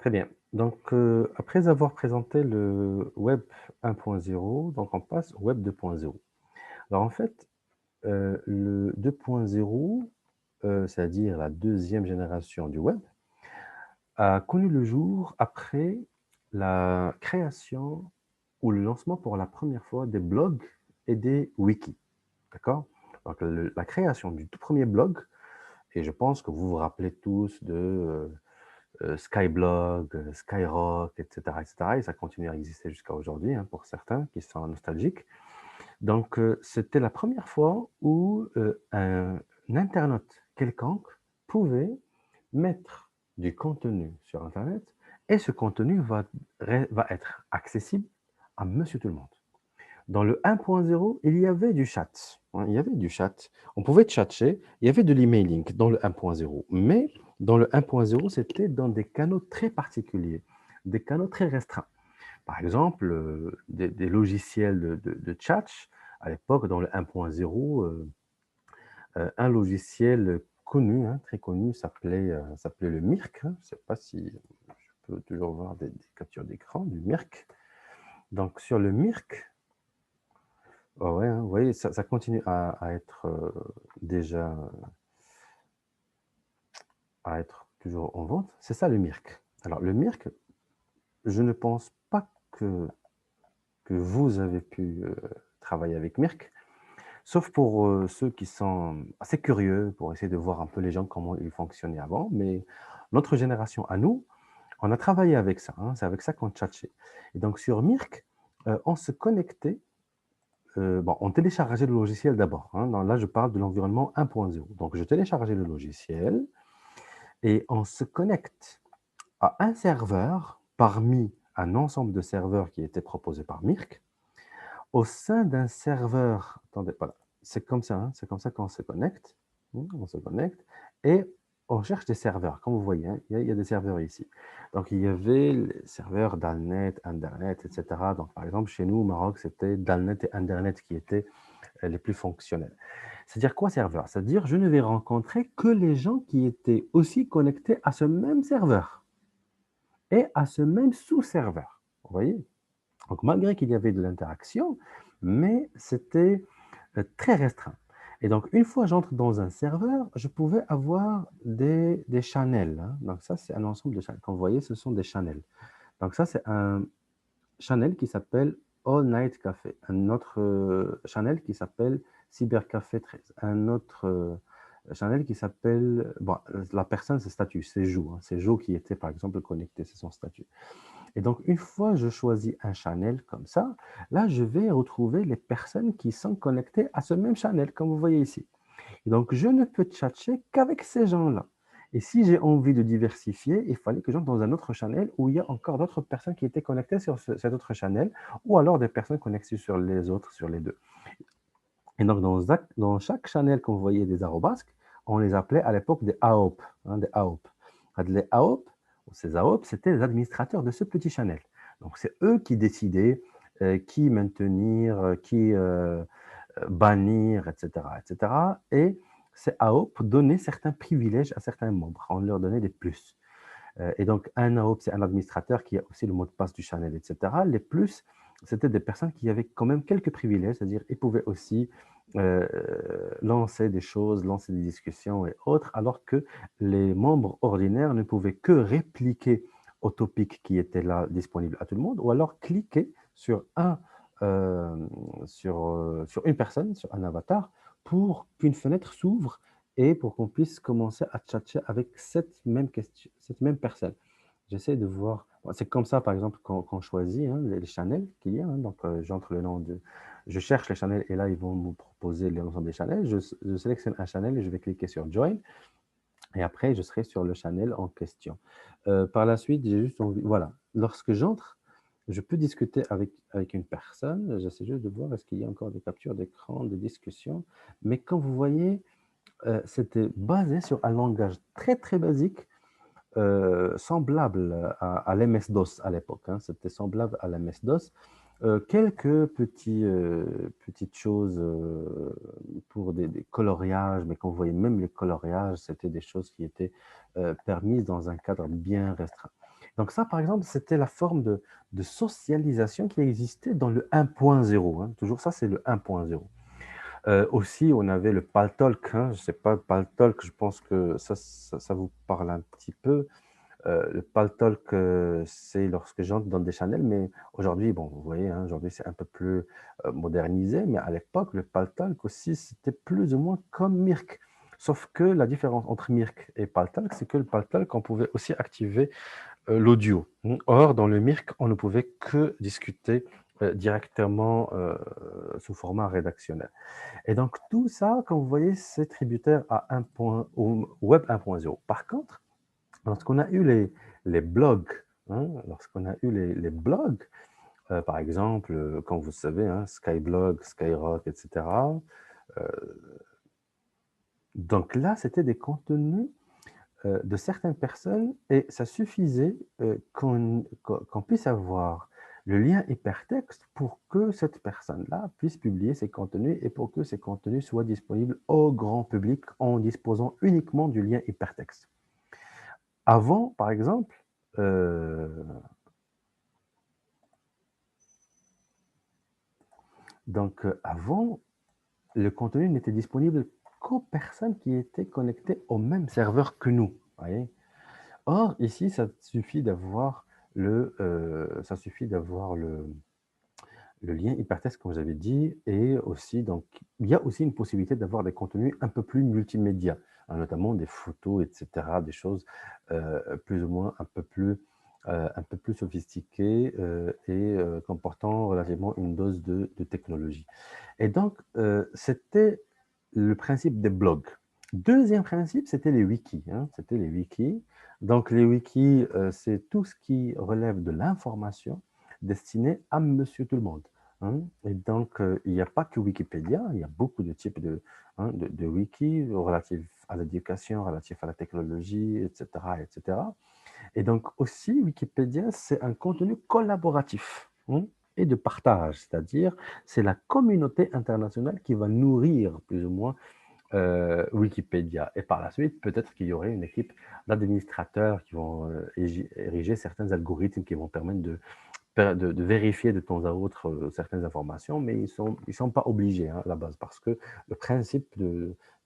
Très bien. Donc, après avoir présenté le web 1.0, donc on passe au web 2.0. Alors en fait, le 2.0, c'est-à-dire la deuxième génération du web, a connu le jour après la création ou le lancement pour la première fois des blogs et des wikis, d'accord? Donc la création du tout premier blog, et je pense que vous vous rappelez tous de, Skyblog, Skyrock, et cetera, et ça continue à exister jusqu'à aujourd'hui, hein, pour certains qui sont nostalgiques. Donc, c'était la première fois où, un internaute quelconque pouvait mettre du contenu sur internet et ce contenu va être accessible à monsieur tout le monde. Dans le 1.0, il y avait du chat, hein, il y avait du chat. On pouvait tchatcher, il y avait de l'emailing dans le 1.0, mais dans le 1.0, c'était dans des canaux très particuliers, des canaux très restreints. Par exemple, des logiciels de chat, à l'époque, dans le 1.0, un logiciel connu, hein, très connu, s'appelait le Mirk, hein. Je ne sais pas si je peux toujours voir des captures d'écran du Mirk. Donc sur le Mirk, ouais, hein, vous voyez, ça continue à être, déjà, à être toujours en vente. C'est ça le Mirk. Alors le Mirk, je ne pense pas que vous avez pu, travailler avec Mirk, sauf pour, ceux qui sont assez curieux, pour essayer de voir un peu les gens, comment ils fonctionnaient avant. Mais notre génération à nous, on a travaillé avec ça, hein, c'est avec ça qu'on tchatchait. Et donc sur Mirk, on se connectait, bon, on téléchargeait le logiciel d'abord, hein. Là, je parle de l'environnement 1.0. Donc je téléchargeais le logiciel et on se connecte à un serveur parmi un ensemble de serveurs qui étaient proposés par Mirk. Au sein d'un serveur, attendez, voilà, c'est comme ça, hein, c'est comme ça qu'on se connecte. On se connecte et on cherche des serveurs. Comme vous voyez, hein, il y a des serveurs ici. Donc, il y avait les serveurs Dalnet, Andernet, etc. Donc, par exemple, chez nous, au Maroc, c'était Dalnet et Andernet qui étaient les plus fonctionnels. C'est-à-dire quoi, serveur? C'est-à-dire, je ne vais rencontrer que les gens qui étaient aussi connectés à ce même serveur et à ce même sous-serveur. Vous voyez? Donc, malgré qu'il y avait de l'interaction, mais c'était très restreint. Et donc, une fois j'entre dans un serveur, je pouvais avoir des channels, hein. Donc, ça, c'est un ensemble de channels. Comme vous voyez, ce sont des channels. Donc, ça, c'est un channel qui s'appelle All Night Café. Un autre channel qui s'appelle Cybercafé 13. Un autre channel qui s'appelle. Bon, la personne, c'est statut, c'est Jo, hein. C'est Jo qui était, par exemple, connecté, c'est son statut. Et donc, une fois je choisis un channel comme ça, là, je vais retrouver les personnes qui sont connectées à ce même channel, comme vous voyez ici. Et donc, je ne peux tchatcher qu'avec ces gens-là. Et si j'ai envie de diversifier, il fallait que j'entre dans un autre channel où il y a encore d'autres personnes qui étaient connectées sur cet autre channel, ou alors des personnes connectées sur les autres, sur les deux. Et donc, dans chaque channel qu'on voyait des arabesques, on les appelait à l'époque des AOP, hein, des AOP. Les AOP, ces AOP, c'était les administrateurs de ce petit channel. Donc, c'est eux qui décidaient qui maintenir, qui bannir, etc., etc. Et ces AOP donnaient certains privilèges à certains membres. On leur donnait des plus. Et donc, un AOP, c'est un administrateur qui a aussi le mot de passe du channel, etc. Les plus, c'était des personnes qui avaient quand même quelques privilèges, c'est-à-dire ils pouvaient aussi euh, lancer des choses, lancer des discussions et autres, alors que les membres ordinaires ne pouvaient que répliquer au topic qui était là disponible à tout le monde, ou alors cliquer sur euh, sur une personne, sur un avatar, pour qu'une fenêtre s'ouvre et pour qu'on puisse commencer à tchatcher avec cette même personne. J'essaie de voir. Bon, c'est comme ça, par exemple, qu'on choisit, hein, les channels qu'il y a, hein. Donc, j'entre le nom de. Je cherche les channels et là, ils vont me proposer l'ensemble des channels. Je sélectionne un channel et je vais cliquer sur Join. Et après, je serai sur le channel en question. Par la suite, j'ai juste envie. Voilà. Lorsque j'entre, je peux discuter avec une personne. J'essaie juste de voir est-ce qu'il y a encore des captures d'écran, des discussions. Mais quand vous voyez, c'était basé sur un langage très très basique, semblable à l'MS-DOS à l'époque, hein. C'était semblable à l'MS-DOS. Quelques petites choses pour des coloriages, mais quand vous voyez même les coloriages, c'était des choses qui étaient permises dans un cadre bien restreint. Donc ça, par exemple, c'était la forme de socialisation qui existait dans le 1.0. Hein. Toujours ça, c'est le 1.0. Aussi, on avait le Paltalk. Hein. Je ne sais pas, Paltalk, je pense que ça vous parle un petit peu. Le Paltalk, c'est lorsque j'entre dans des channels, mais aujourd'hui, bon, vous voyez, hein, aujourd'hui, c'est un peu plus modernisé, mais à l'époque, le Paltalk aussi, c'était plus ou moins comme Mirk. Sauf que la différence entre Mirk et Paltalk, c'est que le Paltalk, on pouvait aussi activer l'audio. Or, dans le Mirk, on ne pouvait que discuter directement sous format rédactionnel. Et donc, tout ça, comme vous voyez, c'est tributaire à au Web 1.0. Par contre, lorsqu'on a eu les blogs, hein, lorsqu'on a eu les blogs, par exemple, comme vous savez, hein, Skyblog, Skyrock, etc. euh, donc là, c'était des contenus de certaines personnes et ça suffisait qu'on puisse avoir le lien hypertexte pour que cette personne-là puisse publier ses contenus et pour que ces contenus soient disponibles au grand public en disposant uniquement du lien hypertexte. Avant, par exemple, avant, le contenu n'était disponible qu'aux personnes qui étaient connectées au même serveur que nous. Voyez. Or, ici, ça suffit d'avoir ça suffit d'avoir le lien hypertexte, comme vous avez dit, et aussi, donc, il y a aussi une possibilité d'avoir des contenus un peu plus multimédia, hein, notamment des photos, etc., des choses plus ou moins un peu plus sophistiquées et comportant relativement une dose de technologie. Et donc, c'était le principe des blogs. Deuxième principe, c'était les wikis. Hein, c'était les wikis. Donc, les wikis, c'est tout ce qui relève de l'information destinée à monsieur tout le monde. Hein. Et donc, il n'y a pas que Wikipédia, il y a beaucoup de types de wikis relatifs à l'éducation, relatifs à la technologie, etc., etc. Et donc aussi, Wikipédia, c'est un contenu collaboratif et de partage, c'est-à-dire c'est la communauté internationale qui va nourrir plus ou moins Wikipédia. Et par la suite, peut-être qu'il y aurait une équipe d'administrateurs qui vont ériger certains algorithmes qui vont permettre de vérifier de temps à autre certaines informations, mais ils sont pas obligés à la base, parce que le principe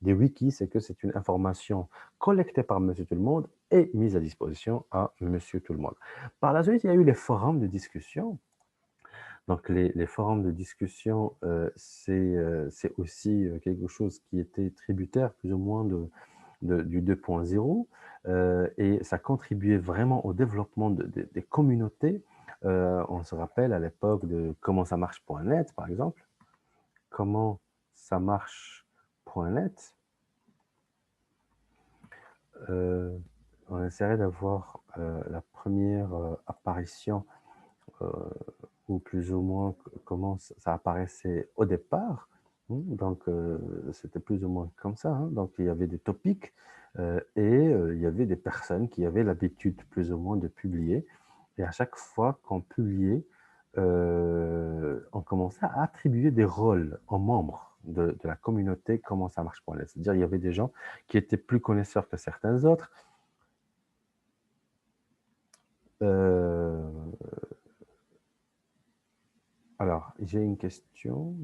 des wikis, c'est que c'est une information collectée par monsieur tout le monde et mise à disposition à monsieur tout le monde. Par la suite, il y a eu les forums de discussion. Donc les forums de discussion, c'est aussi quelque chose qui était tributaire plus ou moins du 2.0 et ça contribuait vraiment au développement des communautés. On se rappelle à l'époque de comment ça marche.net, par exemple. Comment ça marche.net. On essaierait d'avoir la première apparition ou plus ou moins comment ça apparaissait au départ. Donc, c'était plus ou moins comme ça. Hein. Donc, il y avait des topics et il y avait des personnes qui avaient l'habitude plus ou moins de publier. Et à chaque fois qu'on publiait, on commençait à attribuer des rôles aux membres de la communauté, comment ça marche pour les. C'est-à-dire il y avait des gens qui étaient plus connaisseurs que certains autres. Alors, j'ai une question.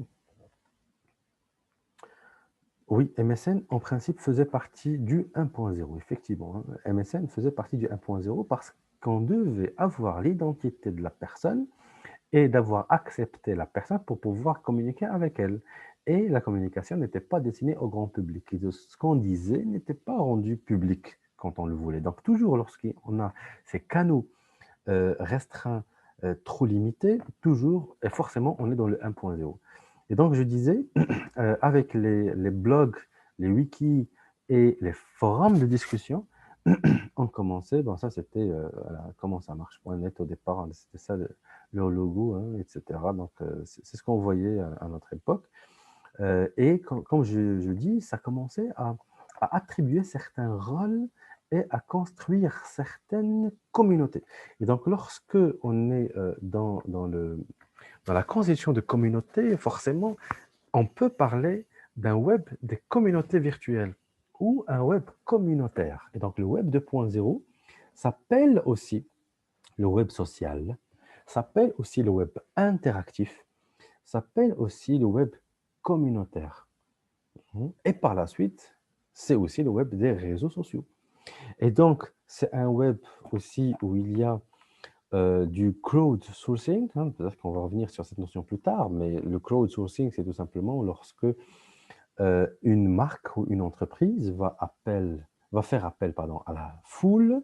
Oui, MSN, en principe, faisait partie du 1.0, effectivement. Hein. MSN faisait partie du 1.0 parce qu'on devait avoir l'identité de la personne et d'avoir accepté la personne pour pouvoir communiquer avec elle. Et la communication n'était pas destinée au grand public. Et ce qu'on disait n'était pas rendu public quand on le voulait. Donc, toujours lorsqu'on a ces canaux restreints, trop limités, toujours, et forcément, on est dans le 1.0. Et donc, je disais, avec les blogs, les wikis et les forums de discussion, on commençait, bon ça c'était comment ça marche.net au départ, hein, c'était ça le logo, hein, etc. Donc c'est ce qu'on voyait à notre époque. Et comme je dis, ça commençait à attribuer certains rôles et à construire certaines communautés. Et donc lorsque on est dans la constitution de communauté, forcément, on peut parler d'un web des communautés virtuelles ou un web communautaire. Et donc le web 2.0 s'appelle aussi le web social, s'appelle aussi le web interactif, s'appelle aussi le web communautaire. Et par la suite, c'est aussi le web des réseaux sociaux. Et donc, c'est un web aussi où il y a du crowdsourcing, hein, peut-être qu'on va revenir sur cette notion plus tard, mais le crowdsourcing, c'est tout simplement lorsque une marque ou une entreprise va faire appel pardon, à la foule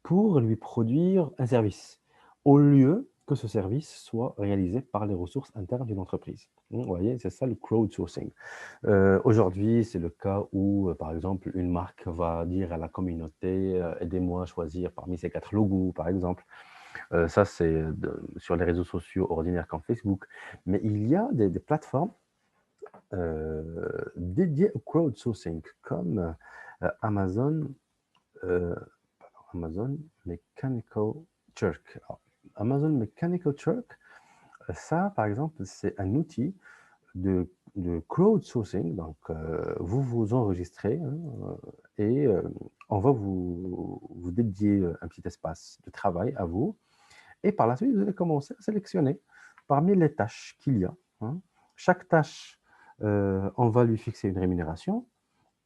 pour lui produire un service, au lieu que ce service soit réalisé par les ressources internes d'une entreprise. Vous voyez, c'est ça le crowdsourcing. Aujourd'hui, c'est le cas où, par exemple, une marque va dire à la communauté, aidez-moi à choisir parmi ces 4 logos, par exemple. Ça, c'est sur les réseaux sociaux ordinaires comme Facebook. Mais il y a des plateformes dédiées au crowdsourcing, comme Amazon, Amazon Mechanical Turk. Alors, Amazon Mechanical Turk, ça, par exemple, c'est un outil de crowdsourcing. Donc, vous vous enregistrez hein, et on va vous dédier un petit espace de travail à vous. Et par la suite, vous allez commencer à sélectionner parmi les tâches qu'il y a. Hein. Chaque tâche, on va lui fixer une rémunération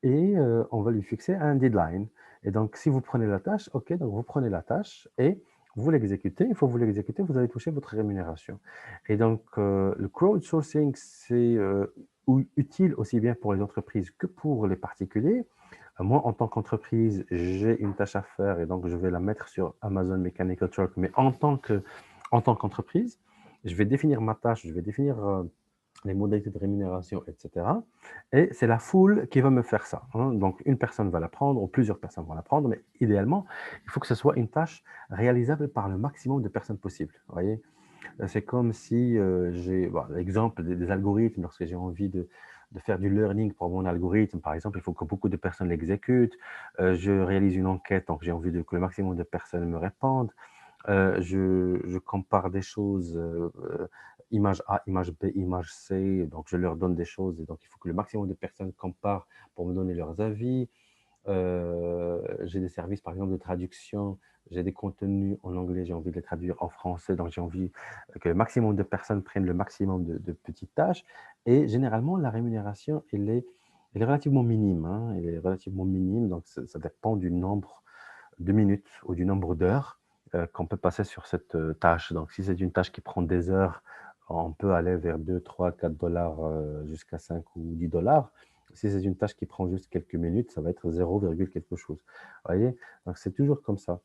et on va lui fixer un deadline. Et donc, si vous prenez la tâche, OK, donc vous prenez la tâche et vous l'exécutez. Une fois que vous l'exécutez, vous allez toucher votre rémunération. Et donc, le crowdsourcing, c'est utile aussi bien pour les entreprises que pour les particuliers. Moi, en tant qu'entreprise, j'ai une tâche à faire et donc je vais la mettre sur Amazon Mechanical Turk. Mais en tant qu'entreprise, je vais définir ma tâche, je vais définir les modalités de rémunération, etc. Et c'est la foule qui va me faire ça. Hein. Donc, une personne va la prendre, ou plusieurs personnes vont la prendre, mais idéalement, il faut que ce soit une tâche réalisable par le maximum de personnes possible. Vous voyez, c'est comme si j'ai, bon, l'exemple des algorithmes, lorsque j'ai envie de faire du learning pour mon algorithme, par exemple, il faut que beaucoup de personnes l'exécutent. Je réalise une enquête, donc j'ai envie que le maximum de personnes me répondent. Je compare des choses, image A, image B, image C, donc je leur donne des choses et donc il faut que le maximum de personnes comparent pour me donner leurs avis. J'ai des services, par exemple, de traduction. J'ai des contenus en anglais, j'ai envie de les traduire en français, donc j'ai envie que le maximum de personnes prennent le maximum de petites tâches. Et généralement, la rémunération, elle est relativement minime. Hein, elle est relativement minime, donc ça dépend du nombre de minutes ou du nombre d'heures qu'on peut passer sur cette tâche. Donc, si c'est une tâche qui prend des heures, on peut aller vers 2, 3, 4 dollars jusqu'à 5 ou 10 dollars. Si c'est une tâche qui prend juste quelques minutes, ça va être 0, quelque chose. Vous voyez? Donc, c'est toujours comme ça.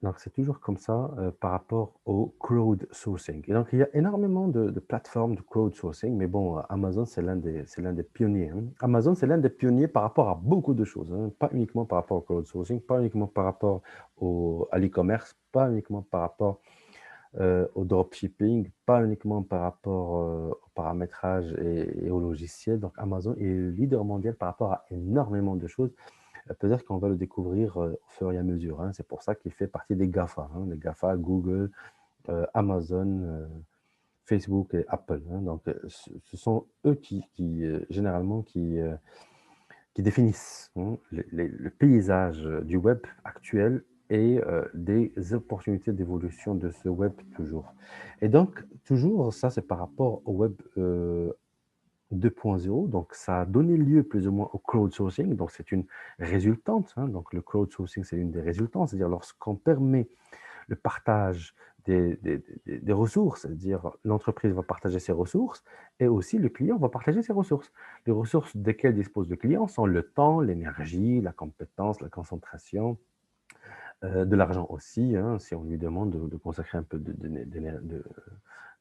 Donc, c'est toujours comme ça par rapport au crowdsourcing. Et donc, il y a énormément de plateformes de crowdsourcing, mais bon, Amazon, c'est l'un des pionniers. Hein. Amazon, c'est l'un des pionniers par rapport à beaucoup de choses, hein. Pas uniquement par rapport au crowdsourcing, pas uniquement par rapport à l'e-commerce, pas uniquement par rapport au dropshipping, pas uniquement par rapport au paramétrage et au logiciel. Donc, Amazon est le leader mondial par rapport à énormément de choses. Peut-être qu'on va le découvrir au fur et à mesure. Hein. C'est pour ça qu'il fait partie des GAFA, hein, les GAFA, Google, Amazon, Facebook et Apple. Hein. Donc, ce sont eux qui généralement, qui définissent hein, le paysage du web actuel et des opportunités d'évolution de ce web toujours. Et donc, toujours, ça, c'est par rapport au web 2.0, donc ça a donné lieu plus ou moins au crowdsourcing, donc c'est une résultante, hein, donc le crowdsourcing c'est une des résultantes, c'est-à-dire lorsqu'on permet le partage des ressources, c'est-à-dire l'entreprise va partager ses ressources et aussi le client va partager ses ressources. Les ressources desquelles dispose le client sont le temps, l'énergie, la compétence, la concentration, de l'argent aussi, hein, si on lui demande de consacrer un peu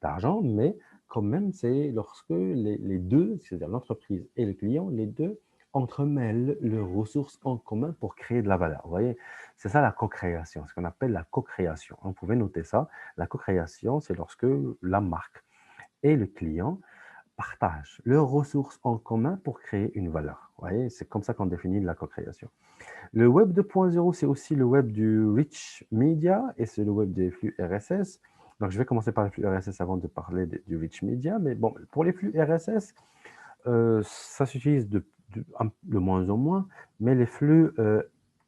d'argent, mais quand même, c'est lorsque les deux, c'est-à-dire l'entreprise et le client, les deux entremêlent leurs ressources en commun pour créer de la valeur. Vous voyez, c'est ça la co-création, ce qu'on appelle la co-création. Vous pouvez noter ça. La co-création, c'est lorsque la marque et le client partagent leurs ressources en commun pour créer une valeur. Vous voyez, c'est comme ça qu'on définit la co-création. Le web 2.0, c'est aussi le web du rich media et c'est le web des flux RSS. Donc, je vais commencer par les flux RSS avant de parler du rich media. Mais bon, pour les flux RSS, ça s'utilise de moins en moins. Mais les flux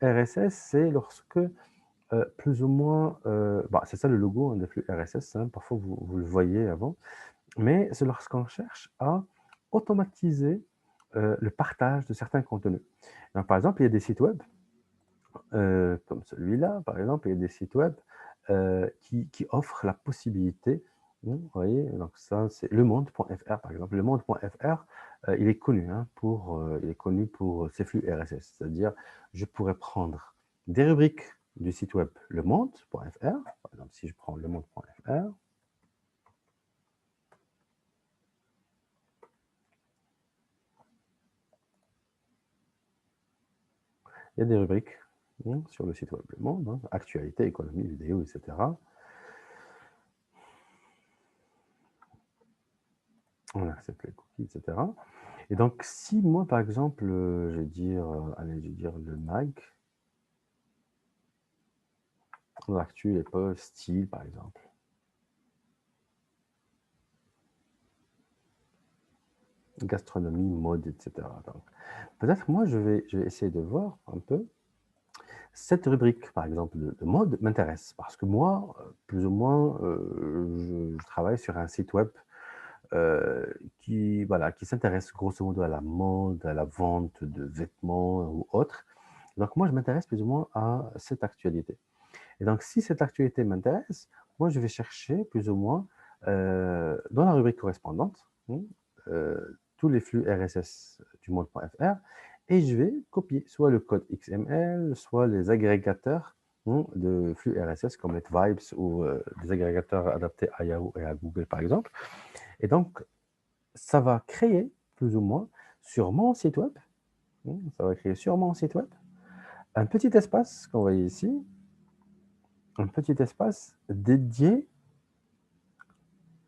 RSS, c'est lorsque plus ou moins, bah, c'est ça le logo, hein, des flux RSS, hein, parfois vous le voyez avant, mais c'est lorsqu'on cherche à automatiser, le partage de certains contenus. Donc par exemple, il y a des sites web, comme celui-là, par exemple, il y a des sites web, qui offrent la possibilité, vous voyez? Donc ça, c'est lemonde.fr, par exemple. Lemonde.fr, il est connu, hein, il est connu pour ses flux RSS. C'est-à-dire, je pourrais prendre des rubriques du site web lemonde.fr, par exemple, si je prends lemonde.fr, il y a des rubriques, sur le site web Le Monde, hein, actualité, économie, vidéo, etc. On accepte les cookies, etc. Et donc, si moi, par exemple, je vais dire, allez, je vais dire le mag, l'actu, les posts, style, par exemple. Gastronomie, mode, etc. Donc, peut-être moi, je vais essayer de voir un peu. Cette rubrique, par exemple, de mode m'intéresse parce que moi, plus ou moins, je travaille sur un site web qui, voilà, qui s'intéresse grosso modo à la mode, à la vente de vêtements ou autres. Donc moi, je m'intéresse plus ou moins à cette actualité. Et donc, si cette actualité m'intéresse, moi, je vais chercher plus ou moins dans la rubrique correspondante tous les flux RSS du monde.fr et je vais copier soit le code XML, soit les agrégateurs de flux RSS comme les Vibes ou des agrégateurs adaptés à Yahoo et à Google, par exemple. Et donc, ça va créer plus ou moins sur mon site web, ça va créer sur mon site web un petit espace qu'on voit ici, un petit espace dédié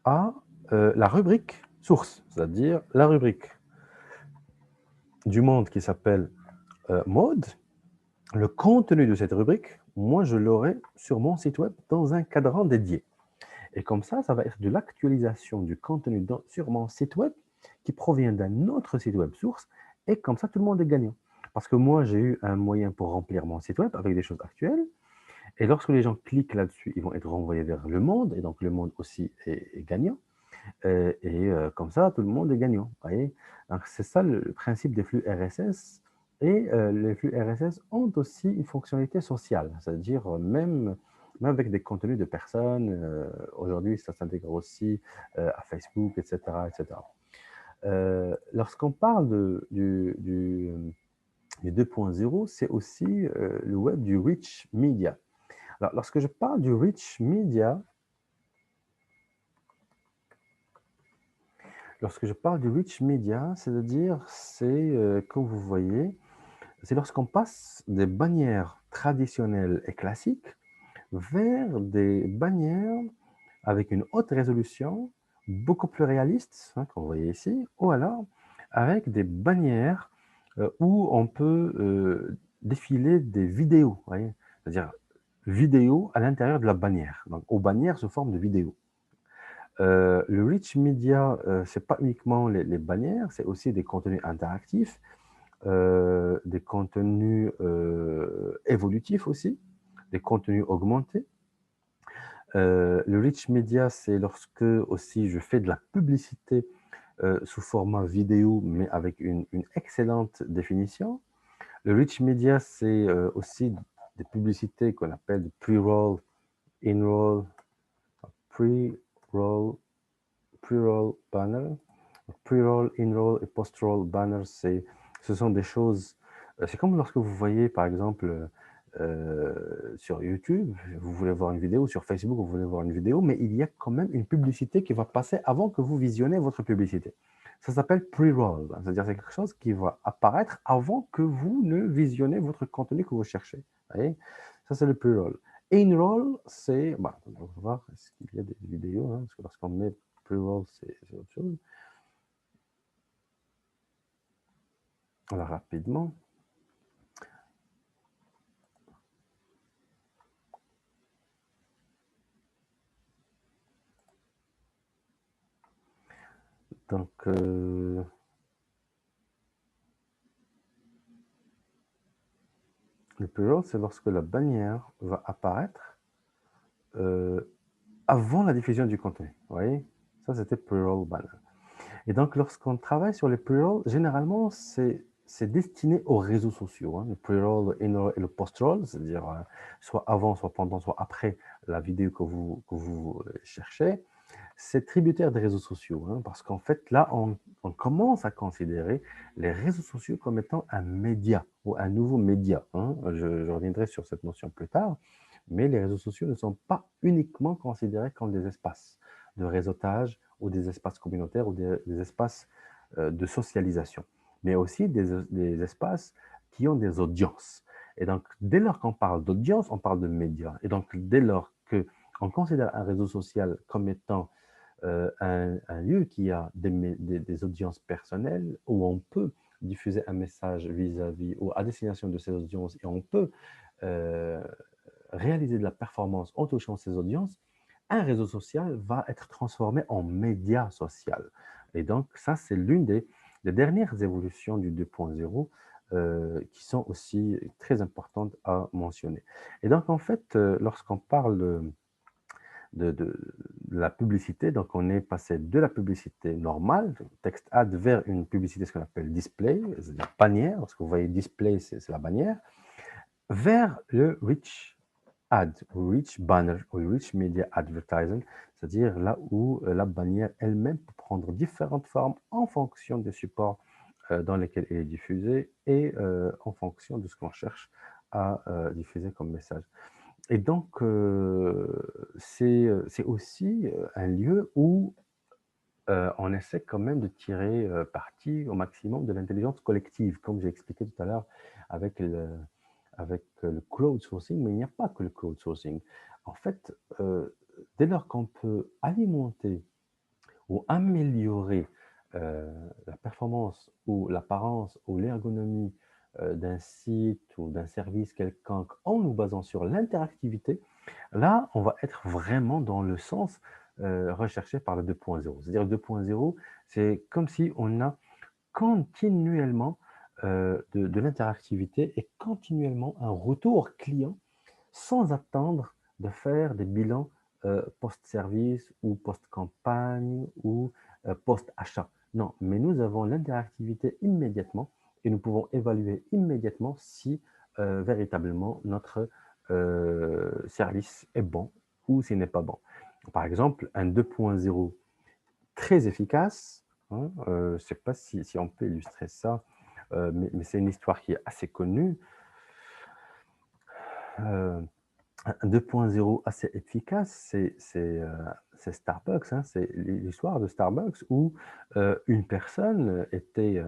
à la rubrique source, c'est-à-dire la rubrique du monde qui s'appelle mode. Le contenu de cette rubrique, moi, je l'aurai sur mon site web dans un cadran dédié. Et comme ça va être de l'actualisation du contenu sur mon site web qui provient d'un autre site web source. Et comme ça, tout le monde est gagnant. Parce que moi, j'ai eu un moyen pour remplir mon site web avec des choses actuelles. Et lorsque les gens cliquent là-dessus, ils vont être renvoyés vers le monde. Et donc, le monde aussi est gagnant. Comme ça, tout le monde est gagnant. Voyez. Donc, c'est ça le principe des flux RSS. Et les flux RSS ont aussi une fonctionnalité sociale, c'est-à-dire même avec des contenus de personnes. Aujourd'hui, ça s'intègre aussi à Facebook, etc. etc. Lorsqu'on parle du 2.0, c'est aussi le web du rich media. Alors, lorsque je parle du rich media, lorsque je parle du rich media, c'est-à-dire, comme vous voyez, c'est lorsqu'on passe des bannières traditionnelles et classiques vers des bannières avec une haute résolution, beaucoup plus réalistes, comme vous voyez ici, ou alors avec des bannières où on peut défiler des vidéos, voyez, c'est-à-dire vidéos à l'intérieur de la bannière. Donc, aux bannières sous forme de vidéos. Le rich media, c'est pas uniquement les bannières, c'est aussi des contenus interactifs, des contenus évolutifs aussi, des contenus augmentés. Le rich media, c'est lorsque aussi je fais de la publicité sous format vidéo, mais avec une excellente définition. Le rich media, c'est aussi des publicités qu'on appelle pre-roll, in-roll, pre-roll, pre-roll banner. Pre-roll, in-roll et post-roll banner, ce sont des choses. C'est comme lorsque vous voyez, par exemple, sur YouTube, vous voulez voir une vidéo, sur Facebook, vous voulez voir une vidéo, mais il y a quand même une publicité qui va passer avant que vous visionnez votre publicité. Ça s'appelle pre-roll, c'est-à-dire c'est quelque chose qui va apparaître avant que vous ne visionnez votre contenu que vous cherchez. Vous voyez, ça c'est le pre-roll. In-roll, c'est, bah, on va voir, est-ce qu'il y a des vidéos, parce que lorsqu'on met pre-roll, c'est autre chose. Alors rapidement. Donc, Le pre-roll, c'est lorsque la bannière va apparaître euh, avant la diffusion du contenu. Vous voyez? Ça, c'était pre-roll banner. Et donc, lorsqu'on travaille sur les pre-rolls, généralement, c'est destiné aux réseaux sociaux. Hein. Le pre-roll et le post-roll, c'est-à-dire soit avant, soit pendant, soit après la vidéo que vous cherchez, c'est tributaire des réseaux sociaux. Hein, parce qu'en fait, là, on commence à considérer les réseaux sociaux comme étant un média ou un nouveau média. Hein. Je reviendrai sur cette notion plus tard. Mais les réseaux sociaux ne sont pas uniquement considérés comme des espaces de réseautage ou des espaces communautaires ou des espaces de socialisation, mais aussi des espaces qui ont des audiences. Et donc, dès lors qu'on parle d'audience, on parle de médias. Et donc, dès lors qu'on considère un réseau social comme étant un lieu qui a des audiences personnelles, où on peut diffuser un message vis-à-vis ou à destination de ces audiences, et on peut euh, réaliser de la performance en touchant ces audiences, un réseau social va être transformé en média social. Et donc, ça, c'est l'une des dernières évolutions du 2.0 qui sont aussi très importantes à mentionner. Et donc, en fait, lorsqu'on parle de la publicité, donc on est passé de la publicité normale, texte ad, vers une publicité, ce qu'on appelle display, c'est-à-dire bannière, parce que vous voyez display, c'est la bannière, vers le rich ad, ou rich banner, ou rich media advertising, c'est-à-dire là où la bannière elle-même peut prendre différentes formes en fonction des supports dans lesquels elle est diffusée et en fonction de ce qu'on cherche à diffuser comme message. Et donc, c'est aussi un lieu où on essaie quand même de tirer parti au maximum de l'intelligence collective, comme j'ai expliqué tout à l'heure avec le crowdsourcing, mais il n'y a pas que le crowdsourcing. En fait, dès lors qu'on peut alimenter ou améliorer la performance ou l'apparence ou l'ergonomie d'un site ou d'un service quelconque en nous basant sur l'interactivité, là, on va être vraiment dans le sens recherché par le 2.0. C'est-à-dire le 2.0, c'est comme si on a continuellement de l'interactivité et continuellement un retour client sans attendre de faire des bilans post-service ou post-campagne ou post-achat. Non, mais nous avons l'interactivité immédiatement et nous pouvons évaluer immédiatement si véritablement notre service est bon ou s'il n'est pas bon. Par exemple, un 2.0 très efficace, hein, je ne sais pas si on peut illustrer ça, mais c'est une histoire qui est assez connue. Un 2.0 assez efficace, c'est Starbucks. Hein, c'est l'histoire de Starbucks où une personne était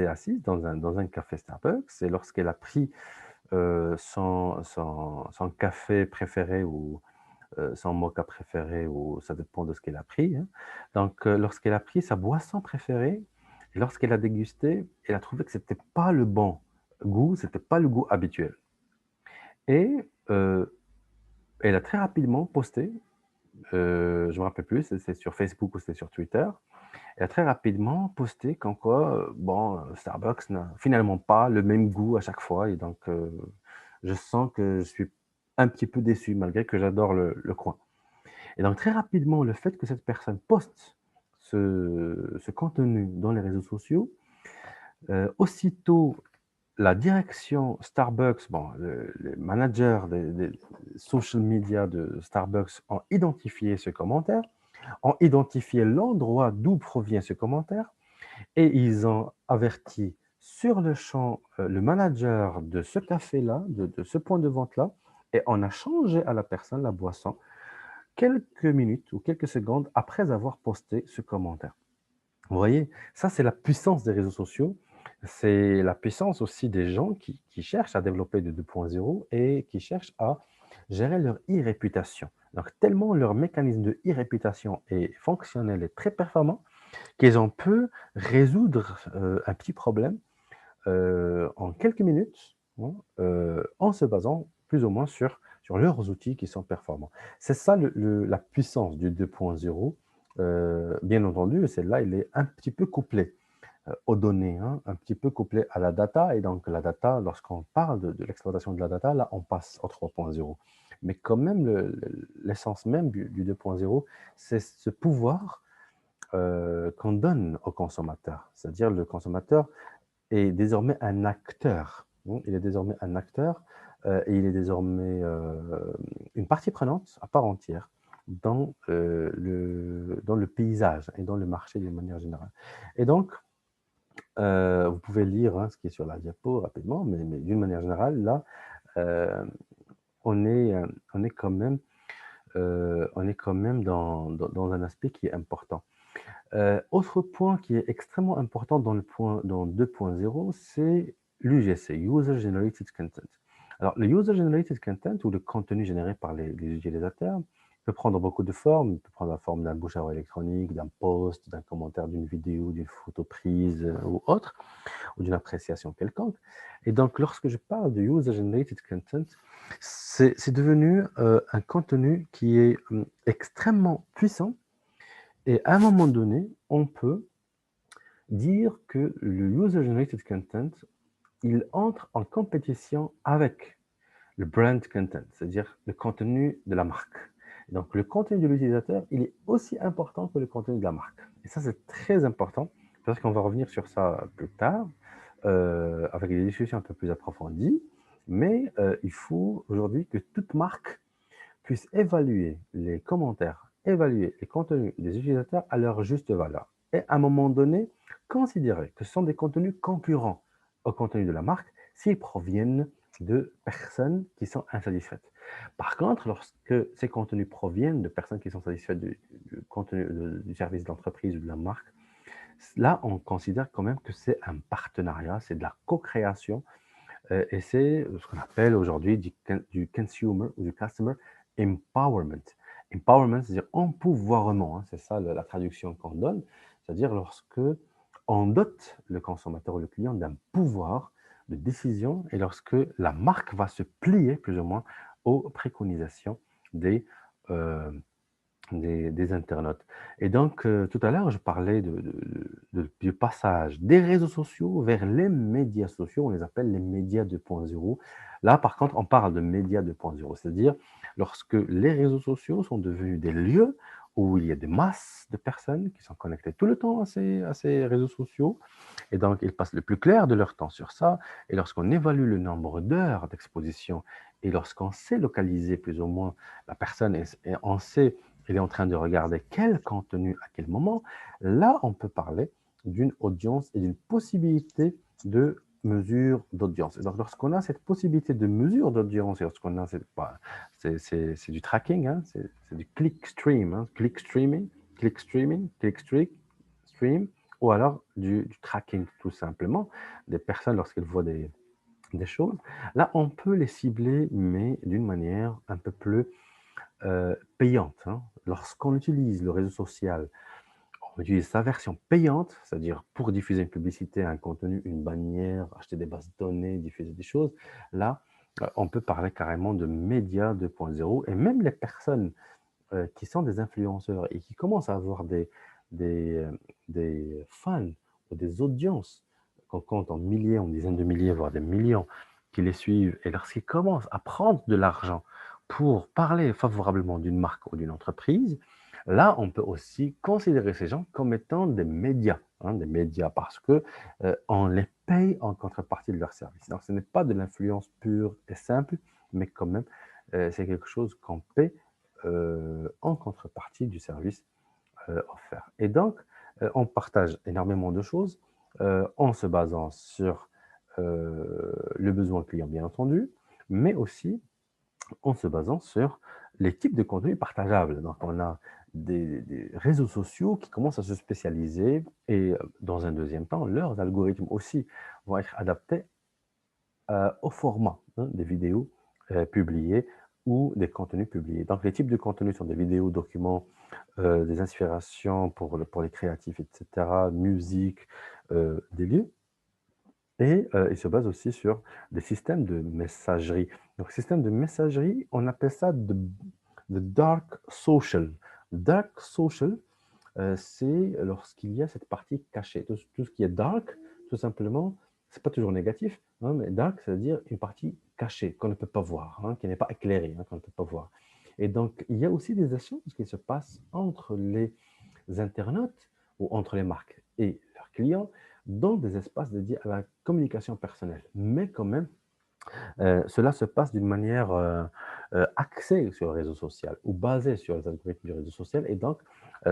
assise dans un café Starbucks et lorsqu'elle a pris son café préféré ou son mocha préféré, ou ça dépend de ce qu'elle a pris. Hein. Donc, lorsqu'elle a pris sa boisson préférée, et lorsqu'elle a dégusté, elle a trouvé que c'était pas le bon goût, c'était pas le goût habituel. Et elle a très rapidement posté, je ne me rappelle plus, c'est sur Facebook ou c'était sur Twitter, elle a très rapidement posté qu'en quoi, bon, Starbucks n'a finalement pas le même goût à chaque fois, et donc je sens que je suis un petit peu déçu, malgré que j'adore le coin. Et donc très rapidement, le fait que cette personne poste ce contenu dans les réseaux sociaux, aussitôt la direction Starbucks, bon, les managers des social media de Starbucks ont identifié ce commentaire, ont identifié l'endroit d'où provient ce commentaire, et ils ont averti sur le champ le manager de ce café-là, de ce point de vente-là, et on a changé à la personne la boisson quelques minutes ou quelques secondes après avoir posté ce commentaire. Vous voyez, ça c'est la puissance des réseaux sociaux, c'est la puissance aussi des gens qui cherchent à développer de 2.0 et qui cherchent à gérer leur e-réputation. Donc tellement leur mécanisme de e-réputation est fonctionnel et très performant qu'ils ont pu résoudre un petit problème en quelques minutes, hein, en se basant plus ou moins sur leurs outils qui sont performants. C'est ça la puissance du 2.0. Bien entendu, celle-là, elle est un petit peu couplée aux données, hein, un petit peu couplé à la data. Et donc, la data, lorsqu'on parle de l'exploitation de la data, là, on passe au 3.0. Mais quand même, l'essence même du 2.0, c'est ce pouvoir qu'on donne au consommateur. C'est-à-dire le consommateur est désormais un acteur. Il est désormais un acteur et il est désormais une partie prenante à part entière dans le paysage et dans le marché d'une manière générale. Et donc, vous pouvez lire ce qui est sur la diapo rapidement, mais d'une manière générale, là, euh, on est, on est quand même, dans un aspect qui est important. Autre point qui est extrêmement important dans 2.0, c'est l'UGC, User Generated Content. Alors, le User Generated Content, ou le contenu généré par les utilisateurs, peut prendre beaucoup de formes. Il peut prendre la forme d'un bouche à oreille électronique, d'un post, d'un commentaire, d'une vidéo, d'une photo prise ou autre, ou d'une appréciation quelconque. Et donc, lorsque je parle de User Generated Content, c'est devenu un contenu qui est extrêmement puissant. Et à un moment donné, on peut dire que le User-Generated Content, il entre en compétition avec le brand content, c'est-à-dire le contenu de la marque. Donc, le contenu de l'utilisateur, il est aussi important que le contenu de la marque. Et ça, c'est très important, parce qu'on va revenir sur ça plus tard, avec des discussions un peu plus approfondies. Mais il faut aujourd'hui que toute marque puisse évaluer les commentaires, évaluer les contenus des utilisateurs à leur juste valeur. Et à un moment donné, considérer que ce sont des contenus concurrents au contenu de la marque s'ils proviennent de personnes qui sont insatisfaites. Par contre, lorsque ces contenus proviennent de personnes qui sont satisfaites du contenu du service de l'entreprise ou de la marque, là, on considère quand même que c'est un partenariat, c'est de la co-création et c'est ce qu'on appelle aujourd'hui du consumer ou du customer empowerment. Empowerment, c'est-à-dire empouvoirment, hein, c'est ça la traduction qu'on donne, c'est-à-dire lorsque on dote le consommateur ou le client d'un pouvoir de décision et lorsque la marque va se plier plus ou moins aux préconisations des, euh, des internautes. Et donc, tout à l'heure, je parlais du passage des réseaux sociaux vers les médias sociaux. On les appelle les médias 2.0. Là, par contre, on parle de médias 2.0, c'est-à-dire lorsque les réseaux sociaux sont devenus des lieux où il y a des masses de personnes qui sont connectées tout le temps à ces réseaux sociaux. Et donc, ils passent le plus clair de leur temps sur ça. Et lorsqu'on évalue le nombre d'heures d'exposition et lorsqu'on sait localiser plus ou moins la personne et on sait il est en train de regarder quel contenu à quel moment, là, on peut parler d'une audience et d'une possibilité de mesure d'audience. Et donc, lorsqu'on a cette possibilité de mesure d'audience, et lorsqu'on a c'est du tracking, hein, c'est du click stream, hein, click streaming, stream, ou alors du tracking tout simplement, des personnes lorsqu'elles voient des choses. Là, on peut les cibler, mais d'une manière un peu plus payante. Hein. Lorsqu'on utilise le réseau social, on utilise sa version payante, c'est-à-dire pour diffuser une publicité, un contenu, une bannière, acheter des bases de données, diffuser des choses. Là, on peut parler carrément de médias 2.0 et même les personnes qui sont des influenceurs et qui commencent à avoir des, des fans ou des audiences qu'on compte en milliers, en dizaines de milliers, voire des millions qui les suivent, et lorsqu'ils commencent à prendre de l'argent pour parler favorablement d'une marque ou d'une entreprise, là, on peut aussi considérer ces gens comme étant des médias parce que on les paye en contrepartie de leur service. Donc, ce n'est pas de l'influence pure et simple, mais quand même, c'est quelque chose qu'on paie en contrepartie du service offert. Et donc, on partage énormément de choses en se basant sur le besoin client, bien entendu, mais aussi en se basant sur les types de contenus partageables. Donc, on a des réseaux sociaux qui commencent à se spécialiser et, dans un deuxième temps, leurs algorithmes aussi vont être adaptés au format des vidéos publiées ou des contenus publiés. Donc, les types de contenus sont des vidéos, documents, des inspirations pour les créatifs, etc., musique, des lieux. Et il se base aussi sur des systèmes de messagerie. Donc, système de messagerie, on appelle ça de dark social. Dark social, c'est lorsqu'il y a cette partie cachée. Tout ce qui est dark, tout simplement, c'est pas toujours négatif, hein, mais dark, c'est-à-dire une partie cachée qu'on ne peut pas voir, hein, qui n'est pas éclairée, hein, qu'on ne peut pas voir. Et donc, il y a aussi des échanges qui se passent entre les internautes ou entre les marques et leurs clients dans des espaces dédiés à la communication personnelle. Mais quand même, cela se passe d'une manière axée sur le réseau social ou basée sur les algorithmes du réseau social. Et donc,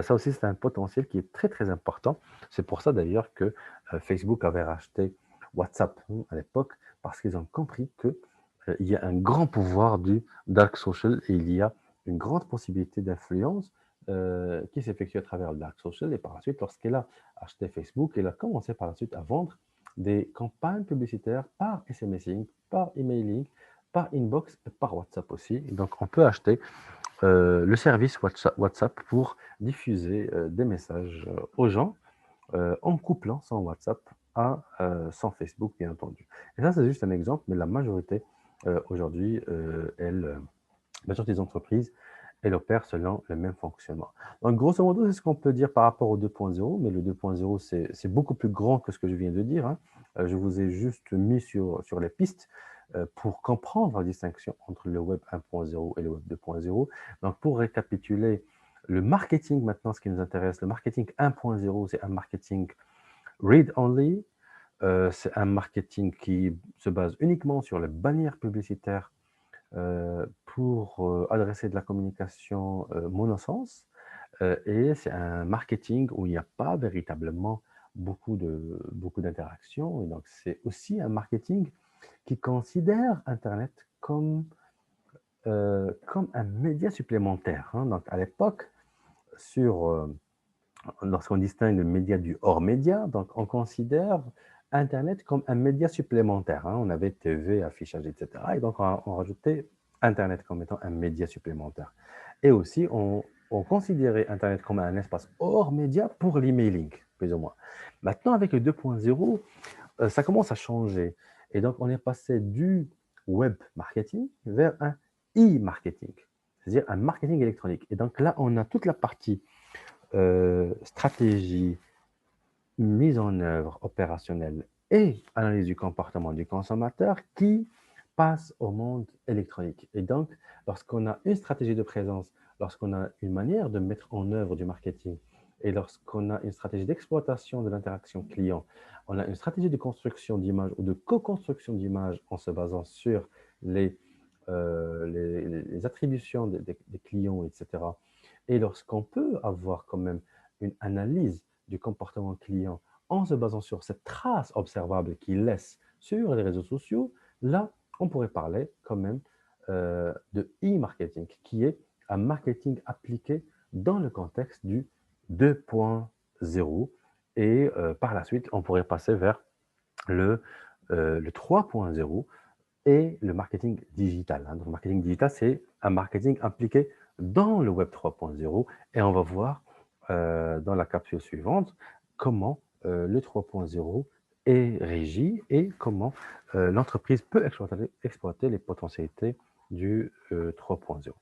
ça aussi, c'est un potentiel qui est très, très important. C'est pour ça d'ailleurs que Facebook avait racheté WhatsApp à l'époque, parce qu'ils ont compris qu'il y a un grand pouvoir du dark social et il y a une grande possibilité d'influence qui s'effectue à travers le dark social. Et par la suite, lorsqu'elle a acheté Facebook, elle a commencé par la suite à vendre des campagnes publicitaires par SMSing, par emailing, par inbox et par WhatsApp aussi. Et donc, on peut acheter le service WhatsApp pour diffuser des messages aux gens en couplant son WhatsApp à son Facebook, bien entendu. Et ça, c'est juste un exemple, mais la majorité aujourd'hui, la majorité des entreprises, elles opèrent selon le même fonctionnement. Donc, grosso modo, c'est ce qu'on peut dire par rapport au 2.0, mais le 2.0, c'est beaucoup plus grand que ce que je viens de dire, hein. Je vous ai juste mis sur les pistes pour comprendre la distinction entre le web 1.0 et le web 2.0. Donc, pour récapituler, le marketing, maintenant, ce qui nous intéresse, le marketing 1.0, c'est un marketing read-only, c'est un marketing qui se base uniquement sur les bannières publicitaires pour adresser de la communication monosens. Et c'est un marketing où il n'y a pas véritablement beaucoup d'interactions. Et donc, c'est aussi un marketing qui considère Internet comme un média supplémentaire, hein. Donc, à l'époque, lorsqu'on distingue le média du hors-média, donc on considère Internet comme un média supplémentaire, hein. On avait TV, affichage, etc. Et donc, on rajoutait Internet comme étant un média supplémentaire. Et aussi, on considérait Internet comme un espace hors média pour l'emailing, plus ou moins. Maintenant, avec le 2.0, ça commence à changer. Et donc, on est passé du web marketing vers un e-marketing, c'est-à-dire un marketing électronique. Et donc là, on a toute la partie stratégie, mise en œuvre opérationnelle et analyse du comportement du consommateur qui passe au monde électronique. Et donc, lorsqu'on a une stratégie de présence, lorsqu'on a une manière de mettre en œuvre du marketing et lorsqu'on a une stratégie d'exploitation de l'interaction client, on a une stratégie de construction d'image ou de co-construction d'image en se basant sur les attributions des clients, etc. Et lorsqu'on peut avoir quand même une analyse du comportement client en se basant sur cette trace observable qu'il laisse sur les réseaux sociaux, là, on pourrait parler quand même de e-marketing, qui est un marketing appliqué dans le contexte du 2.0. Et par la suite, on pourrait passer vers le 3.0 et le marketing digital, hein. Donc, le marketing digital, c'est un marketing appliqué dans le Web 3.0 et on va voir dans la capsule suivante comment le 3.0 est régi et comment l'entreprise peut exploiter les potentialités du 3.0.